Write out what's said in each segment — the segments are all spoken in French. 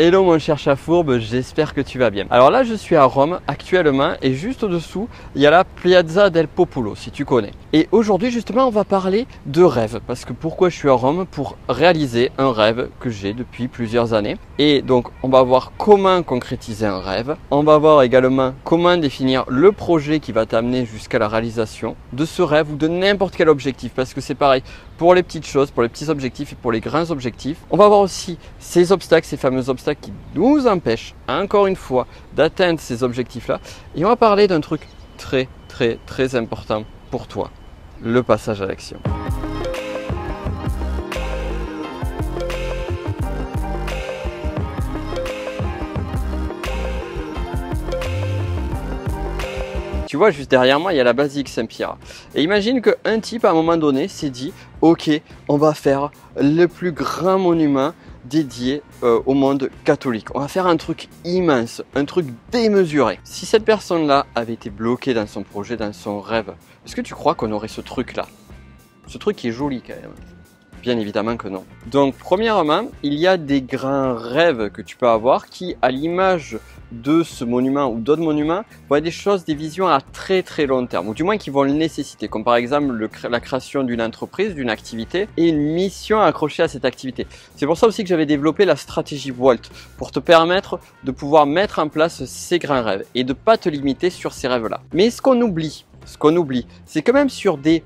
Hello mon cher chat fourbe, j'espère que tu vas bien. Alors là je suis à Rome actuellement et juste au-dessous il y a la Piazza del Popolo si tu connais. Et aujourd'hui justement on va parler de rêve parce que pourquoi je suis à Rome? Pour réaliser un rêve que j'ai depuis plusieurs années. Et donc on va voir comment concrétiser un rêve, on va voir également comment définir le projet qui va t'amener jusqu'à la réalisation de ce rêve ou de n'importe quel objectif parce que c'est pareil pour les petites choses, pour les petits objectifs et pour les grands objectifs. On va voir aussi ces obstacles, ces fameux obstacles qui nous empêchent, encore une fois, d'atteindre ces objectifs-là. Et on va parler d'un truc très important pour toi, le passage à l'action. Tu vois, juste derrière moi, il y a la basilique Saint-Pierre. Et imagine qu'un type, à un moment donné, s'est dit « Ok, on va faire le plus grand monument dédié au monde catholique. On va faire un truc immense, un truc démesuré. » Si cette personne-là avait été bloquée dans son projet, dans son rêve, est-ce que tu crois qu'on aurait ce truc-là? Ce truc qui est joli quand même. Bien évidemment que non. Donc premièrement, il y a des grands rêves que tu peux avoir qui, à l'image de ce monument ou d'autres monuments, vont être des choses, des visions à très long terme, ou du moins qui vont le nécessiter, comme par exemple la création d'une entreprise, d'une activité et une mission accrochée à cette activité. C'est pour ça aussi que j'avais développé la stratégie Volt, pour te permettre de pouvoir mettre en place ces grands rêves et de ne pas te limiter sur ces rêves-là. Mais ce qu'on oublie, c'est quand même sur des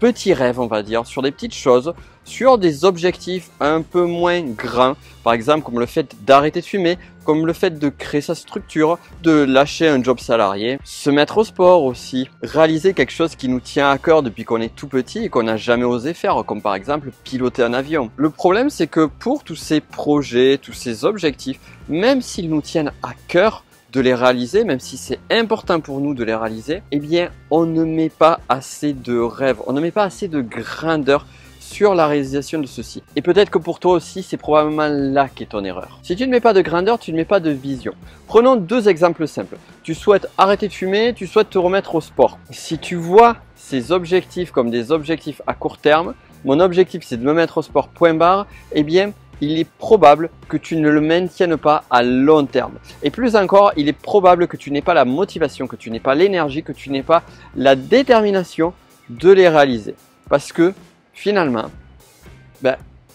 petits rêves, on va dire, sur des petites choses, sur des objectifs un peu moins grands, par exemple comme le fait d'arrêter de fumer, comme le fait de créer sa structure, de lâcher un job salarié, se mettre au sport aussi, réaliser quelque chose qui nous tient à cœur depuis qu'on est tout petit et qu'on n'a jamais osé faire, comme par exemple piloter un avion. Le problème c'est que pour tous ces projets, tous ces objectifs, même s'ils nous tiennent à cœur, de les réaliser, même si c'est important pour nous de les réaliser, eh bien on ne met pas assez de rêve, on ne met pas assez de grandeur sur la réalisation de ceci. Et peut-être que pour toi aussi, c'est probablement là qu'est ton erreur. Si tu ne mets pas de grandeur, tu ne mets pas de vision. Prenons deux exemples simples. Tu souhaites arrêter de fumer, tu souhaites te remettre au sport. Si tu vois ces objectifs comme des objectifs à court terme, mon objectif c'est de me mettre au sport, point barre, eh bien il est probable que tu ne le maintiennes pas à long terme. Et plus encore, il est probable que tu n'aies pas la motivation, que tu n'aies pas l'énergie, que tu n'aies pas la détermination de les réaliser. Parce que finalement,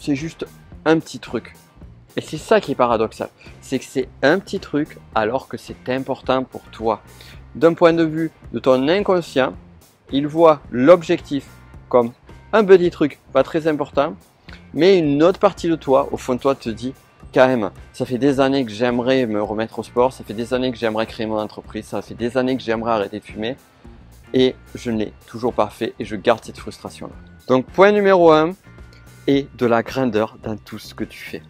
c'est juste un petit truc. Et c'est ça qui est paradoxal. C'est que c'est un petit truc alors que c'est important pour toi. D'un point de vue de ton inconscient, il voit l'objectif comme un petit truc pas très important. Mais une autre partie de toi, au fond de toi, te dit quand même, ça fait des années que j'aimerais me remettre au sport, ça fait des années que j'aimerais créer mon entreprise, ça fait des années que j'aimerais arrêter de fumer et je ne l'ai toujours pas fait et je garde cette frustration-là. Donc point numéro 1 est de la grandeur dans tout ce que tu fais.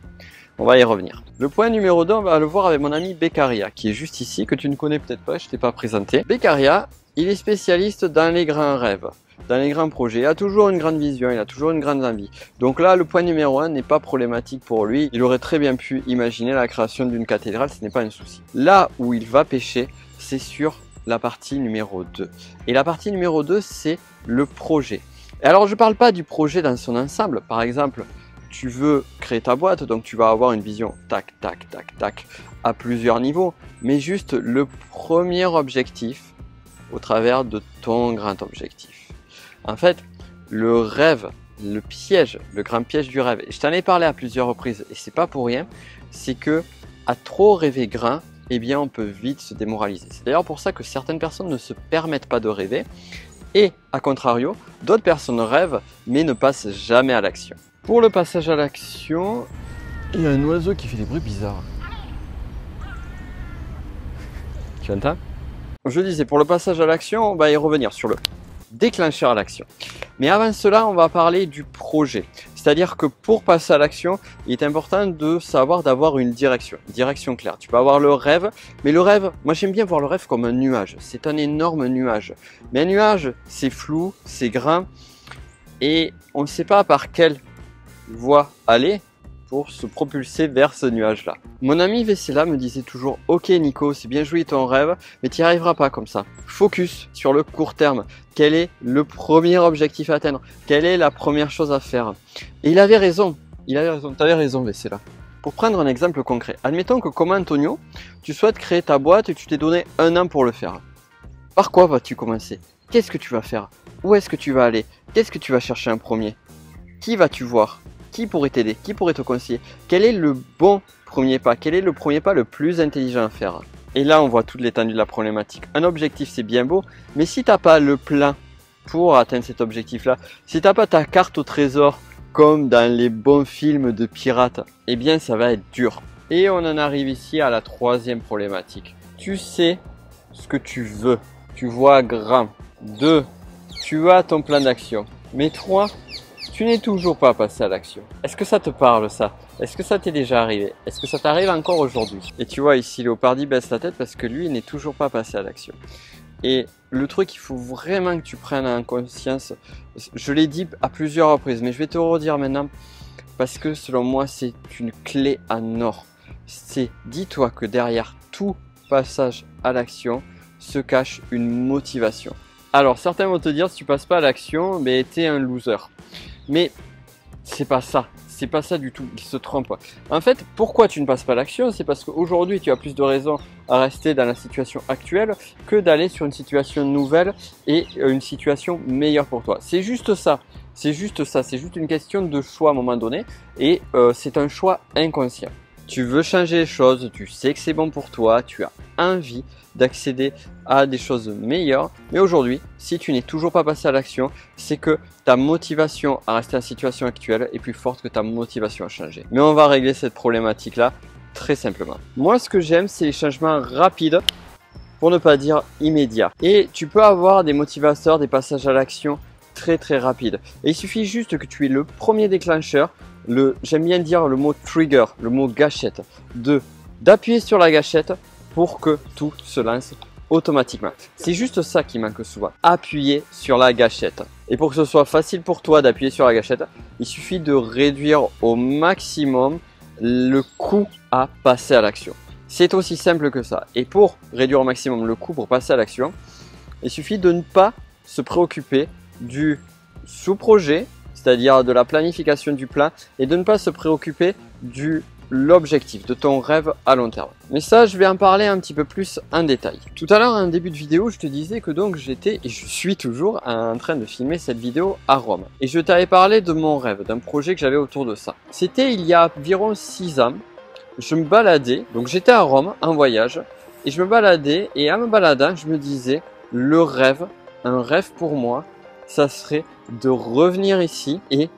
On va y revenir. Le point numéro 2, on va le voir avec mon ami Beccaria qui est juste ici, que tu ne connais peut-être pas, je ne t'ai pas présenté. Beccaria, il est spécialiste dans les grands rêves. Dans les grands projets, il a toujours une grande vision, il a toujours une grande envie. Donc là, le point numéro 1 n'est pas problématique pour lui. Il aurait très bien pu imaginer la création d'une cathédrale, ce n'est pas un souci. Là où il va pêcher, c'est sur la partie numéro 2. Et la partie numéro 2, c'est le projet. Et alors, je ne parle pas du projet dans son ensemble. Par exemple, tu veux créer ta boîte, donc tu vas avoir une vision tac, à plusieurs niveaux. Mais juste le premier objectif au travers de ton grand objectif. En fait, le rêve, le piège, le grand piège du rêve, et je t'en ai parlé à plusieurs reprises et c'est pas pour rien, c'est que à trop rêver grand, eh bien on peut vite se démoraliser. C'est d'ailleurs pour ça que certaines personnes ne se permettent pas de rêver et à contrario, d'autres personnes rêvent mais ne passent jamais à l'action. Pour le passage à l'action, il y a un oiseau qui fait des bruits bizarres. Tu entends? Je disais, pour le passage à l'action, on va y revenir sur le déclencheur à l'action. Mais avant cela, on va parler du projet. C'est-à-dire que pour passer à l'action, il est important de savoir d'avoir une direction claire. Tu peux avoir le rêve, mais le rêve, moi j'aime bien voir le rêve comme un nuage. C'est un énorme nuage. Mais un nuage, c'est flou, c'est grand, et on ne sait pas par quelle voie aller pour se propulser vers ce nuage-là. Mon ami Vessela me disait toujours « Ok Nico, c'est bien joli ton rêve, mais tu n'y arriveras pas comme ça. Focus sur le court terme. Quel est le premier objectif à atteindre? Quelle est la première chose à faire ?» Et il avait raison. Tu avais raison Vessela. Pour prendre un exemple concret, admettons que comme Antonio, tu souhaites créer ta boîte et tu t'es donné 1 an pour le faire. Par quoi vas-tu commencer? Qu'est-ce que tu vas faire? Où est-ce que tu vas aller? Qu'est-ce que tu vas chercher en premier? Qui vas-tu voir? Qui pourrait t'aider? Qui pourrait te conseiller? Quel est le bon premier pas? Quel est le premier pas le plus intelligent à faire? Et là, on voit toute l'étendue de la problématique. Un objectif, c'est bien beau, mais si tu n'as pas le plan pour atteindre cet objectif-là, si tu n'as pas ta carte au trésor, comme dans les bons films de pirates, eh bien, ça va être dur. Et on en arrive ici à la 3e problématique. Tu sais ce que tu veux. Tu vois grand. 2. Tu as ton plan d'action. Mais 3. Tu n'es toujours pas passé à l'action. Est-ce que ça te parle ça? Est-ce que ça t'est déjà arrivé? Est-ce que ça t'arrive encore aujourd'hui? Et tu vois ici, Léopardi baisse la tête parce que lui, il n'est toujours pas passé à l'action. Et le truc, il faut vraiment que tu prennes en conscience, je l'ai dit à plusieurs reprises, mais je vais te le redire maintenant, parce que selon moi, c'est une clé en or. C'est, dis-toi que derrière tout passage à l'action se cache une motivation. Alors, certains vont te dire, si tu passes pas à l'action, mais t'es un loser. Mais c'est pas ça. C'est pas ça du tout, ils se trompent. En fait, pourquoi tu ne passes pas à l'action? C'est parce qu'aujourd'hui, tu as plus de raisons à rester dans la situation actuelle que d'aller sur une situation nouvelle et une situation meilleure pour toi. C'est juste ça. C'est juste ça. C'est juste une question de choix à un moment donné et c'est un choix inconscient. Tu veux changer les choses, tu sais que c'est bon pour toi, tu as envie d'accéder à des choses meilleures. Mais aujourd'hui, si tu n'es toujours pas passé à l'action, c'est que ta motivation à rester en situation actuelle est plus forte que ta motivation à changer. Mais on va régler cette problématique-là très simplement. Moi, ce que j'aime, c'est les changements rapides, pour ne pas dire immédiats. Et tu peux avoir des motivateurs, des passages à l'action très rapides. Et il suffit juste que tu aies le premier déclencheur, j'aime bien dire le mot trigger, le mot gâchette, d'appuyer sur la gâchette pour que tout se lance automatiquement. C'est juste ça qui manque souvent, appuyer sur la gâchette. Et pour que ce soit facile pour toi d'appuyer sur la gâchette, il suffit de réduire au maximum le coût à passer à l'action. C'est aussi simple que ça. Et pour réduire au maximum le coût pour passer à l'action, il suffit de ne pas se préoccuper du sous-projet, c'est-à-dire de la planification du plan, et de ne pas se préoccuper de l'objectif, de ton rêve à long terme. Mais ça, je vais en parler un petit peu plus en détail. Tout à l'heure, en début de vidéo, je te disais que donc j'étais, et je suis toujours, en train de filmer cette vidéo à Rome. Et je t'avais parlé de mon rêve, d'un projet que j'avais autour de ça. C'était il y a environ 6 ans, je me baladais, donc j'étais à Rome en voyage, et je me baladais, et en me baladant, je me disais, le rêve, un rêve pour moi, ça serait de revenir ici et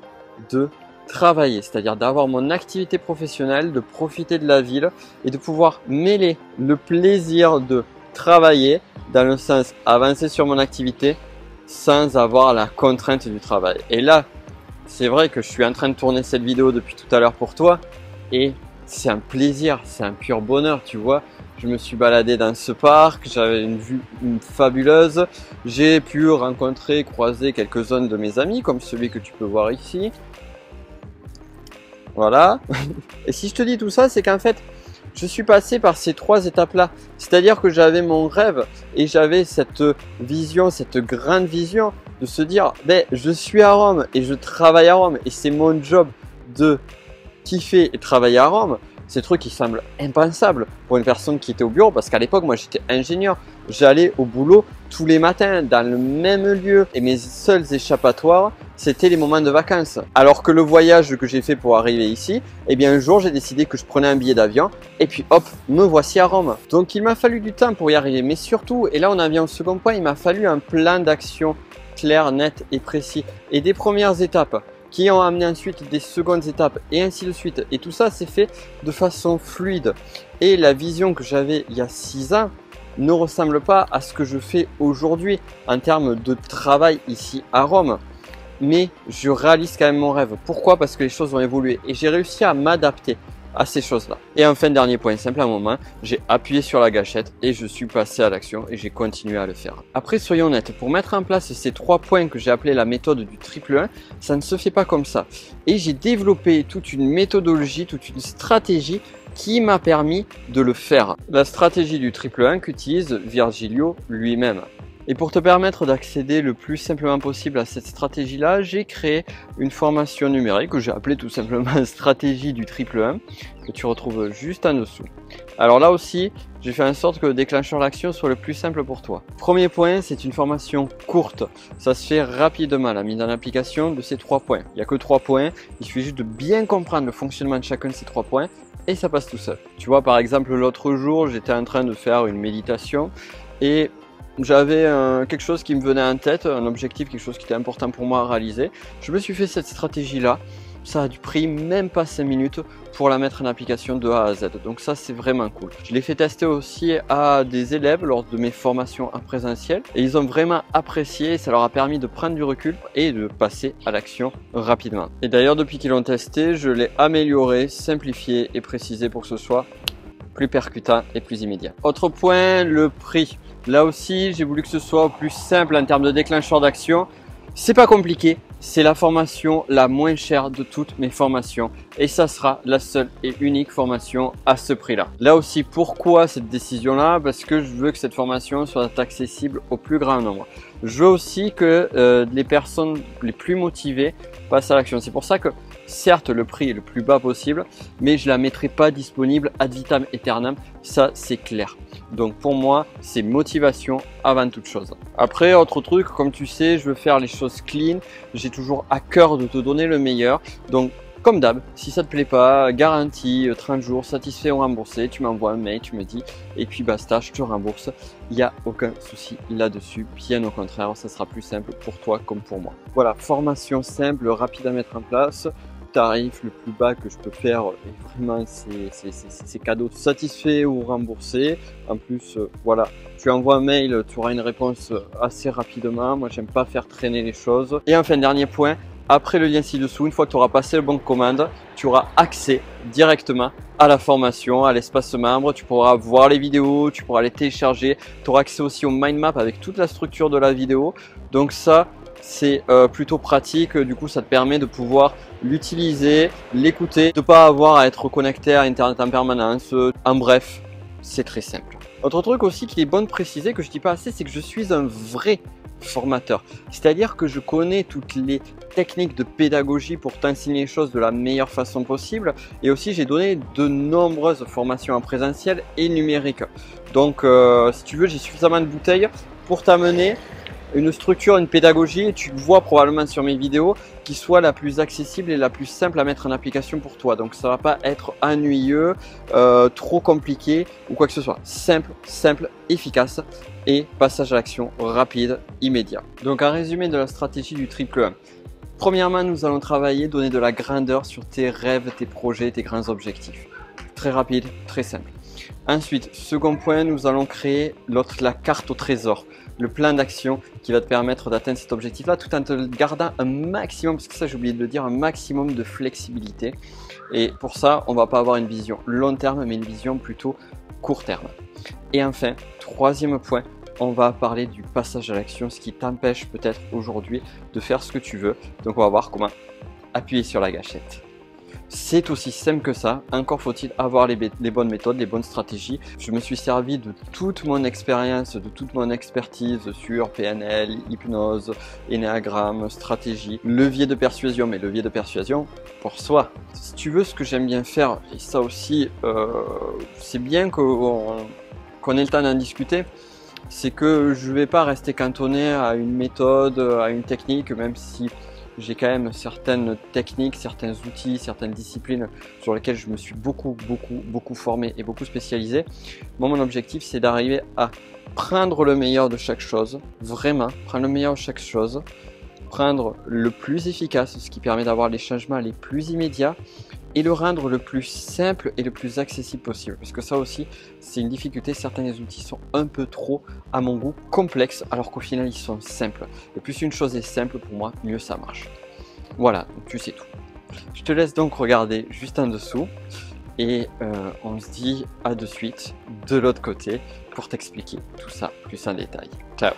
de travailler, c'est-à-dire d'avoir mon activité professionnelle, de profiter de la ville et de pouvoir mêler le plaisir de travailler dans le sens avancer sur mon activité sans avoir la contrainte du travail. Et là, c'est vrai que je suis en train de tourner cette vidéo depuis tout à l'heure pour toi et c'est un plaisir, c'est un pur bonheur, tu vois. Je me suis baladé dans ce parc, j'avais une vue fabuleuse. J'ai pu rencontrer, croiser quelques-uns de mes amis, comme celui que tu peux voir ici. Voilà. Et si je te dis tout ça, c'est qu'en fait, je suis passé par ces 3 étapes-là. C'est-à-dire que j'avais mon rêve et j'avais cette vision, cette grande vision de se dire, ben, je suis à Rome et je travaille à Rome et c'est mon job de kiffer et travailler à Rome. C'est un truc qui semble impensable pour une personne qui était au bureau parce qu'à l'époque, moi, j'étais ingénieur. J'allais au boulot tous les matins dans le même lieu et mes seuls échappatoires, c'était les moments de vacances. Alors que le voyage que j'ai fait pour arriver ici, eh bien un jour, j'ai décidé que je prenais un billet d'avion et puis hop, me voici à Rome. Donc il m'a fallu du temps pour y arriver. Mais surtout, et là on en vient au second point, il m'a fallu un plan d'action clair, net et précis et des premières étapes qui ont amené ensuite des secondes étapes et ainsi de suite. Et tout ça s'est fait de façon fluide. Et la vision que j'avais il y a 6 ans ne ressemble pas à ce que je fais aujourd'hui en termes de travail ici à Rome. Mais je réalise quand même mon rêve. Pourquoi? Parce que les choses ont évolué et j'ai réussi à m'adapter à ces choses-là. Et enfin, dernier point simple à un moment, j'ai appuyé sur la gâchette et je suis passé à l'action et j'ai continué à le faire. Après, soyons honnêtes, pour mettre en place ces 3 points que j'ai appelé la méthode du triple 1, ça ne se fait pas comme ça. Et j'ai développé toute une méthodologie, toute une stratégie qui m'a permis de le faire. La stratégie du triple 1 qu'utilise Virgilio lui-même. Et pour te permettre d'accéder le plus simplement possible à cette stratégie-là, j'ai créé une formation numérique que j'ai appelée tout simplement Stratégie du triple 1, que tu retrouves juste en dessous. Alors là aussi, j'ai fait en sorte que le déclencheur d'action soit le plus simple pour toi. Premier point, c'est une formation courte. Ça se fait rapidement, la mise en application de ces 3 points. Il n'y a que 3 points, il suffit juste de bien comprendre le fonctionnement de chacun de ces 3 points et ça passe tout seul. Tu vois, par exemple, l'autre jour, j'étais en train de faire une méditation et j'avais quelque chose qui me venait en tête, un objectif, quelque chose qui était important pour moi à réaliser. Je me suis fait cette stratégie-là. Ça a pris même pas 5 minutes pour la mettre en application de A à Z. Donc ça, c'est vraiment cool. Je l'ai fait tester aussi à des élèves lors de mes formations en présentiel. Et ils ont vraiment apprécié. Ça leur a permis de prendre du recul et de passer à l'action rapidement. Et d'ailleurs, depuis qu'ils l'ont testé, je l'ai amélioré, simplifié et précisé pour que ce soit plus percutant et plus immédiat. Autre point, le prix. Là aussi, j'ai voulu que ce soit plus simple en termes de déclencheur d'action. C'est pas compliqué, c'est la formation la moins chère de toutes mes formations et ça sera la seule et unique formation à ce prix-là. Là aussi, pourquoi cette décision-là? Parce que je veux que cette formation soit accessible au plus grand nombre. Je veux aussi que les personnes les plus motivées passent à l'action. C'est pour ça que certes, le prix est le plus bas possible, mais je la mettrai pas disponible ad vitam aeternam, ça c'est clair. Donc pour moi, c'est motivation avant toute chose. Après, autre truc, comme tu sais, je veux faire les choses clean, j'ai toujours à cœur de te donner le meilleur. Donc comme d'hab, si ça te plaît pas, garantie 30 jours, satisfait ou remboursé, tu m'envoies un mail, tu me dis, et puis basta, je te rembourse. Il n'y a aucun souci là-dessus, bien au contraire, ça sera plus simple pour toi comme pour moi. Voilà, formation simple, rapide à mettre en place. Tarif le plus bas que je peux faire et vraiment c'est cadeau satisfait ou remboursé. En plus voilà, tu envoies un mail, tu auras une réponse assez rapidement. Moi j'aime pas faire traîner les choses. Et enfin, dernier point, après le lien ci-dessous, une fois que tu auras passé le bon de commande, tu auras accès directement à la formation, à l'espace membre. Tu pourras voir les vidéos, tu pourras les télécharger, tu auras accès aussi au mind map avec toute la structure de la vidéo. Donc ça, c'est plutôt pratique, du coup ça te permet de pouvoir l'utiliser, l'écouter, de ne pas avoir à être connecté à internet en permanence. En bref, c'est très simple. Autre truc aussi qu'il est bon de préciser, que je ne dis pas assez, c'est que je suis un vrai formateur. C'est-à-dire que je connais toutes les techniques de pédagogie pour t'enseigner les choses de la meilleure façon possible. Et aussi, j'ai donné de nombreuses formations en présentiel et numérique. Donc, si tu veux, j'ai suffisamment de bouteilles pour t'amener une structure, une pédagogie, et tu le vois probablement sur mes vidéos, qui soit la plus accessible et la plus simple à mettre en application pour toi. Donc ça va pas être ennuyeux, trop compliqué ou quoi que ce soit. Simple, efficace et passage à l'action rapide, immédiat. Donc un résumé de la stratégie du triple 1. Premièrement, nous allons travailler, donner de la grandeur sur tes rêves, tes projets, tes grands objectifs. Très rapide, très simple. Ensuite, second point, nous allons créer la carte au trésor, le plan d'action qui va te permettre d'atteindre cet objectif-là tout en te gardant un maximum, parce que ça j'ai oublié de le dire, un maximum de flexibilité. Et pour ça, on ne va pas avoir une vision long terme, mais une vision plutôt court terme. Et enfin, troisième point, on va parler du passage à l'action, ce qui t'empêche peut-être aujourd'hui de faire ce que tu veux. Donc on va voir comment appuyer sur la gâchette. C'est aussi simple que ça, encore faut-il avoir les bonnes méthodes, les bonnes stratégies. Je me suis servi de toute mon expérience, de toute mon expertise sur PNL, hypnose, énéagramme, stratégie, levier de persuasion, mais levier de persuasion pour soi. Si tu veux, ce que j'aime bien faire, et ça aussi, c'est bien qu'on ait le temps d'en discuter, c'est que je ne vais pas rester cantonné à une méthode, à une technique, même si j'ai quand même certaines techniques, certains outils, certaines disciplines sur lesquelles je me suis beaucoup formé et beaucoup spécialisé. Moi, mon objectif, c'est d'arriver à prendre le meilleur de chaque chose, vraiment prendre le meilleur de chaque chose, prendre le plus efficace, ce qui permet d'avoir les changements les plus immédiats, et le rendre le plus simple et le plus accessible possible. Parce que ça aussi, c'est une difficulté. Certains des outils sont un peu trop, à mon goût, complexes, alors qu'au final, ils sont simples. Et plus une chose est simple, pour moi, mieux ça marche. Voilà, donc tu sais tout. Je te laisse donc regarder juste en dessous. Et on se dit à de suite, de l'autre côté, pour t'expliquer tout ça plus en détail. Ciao!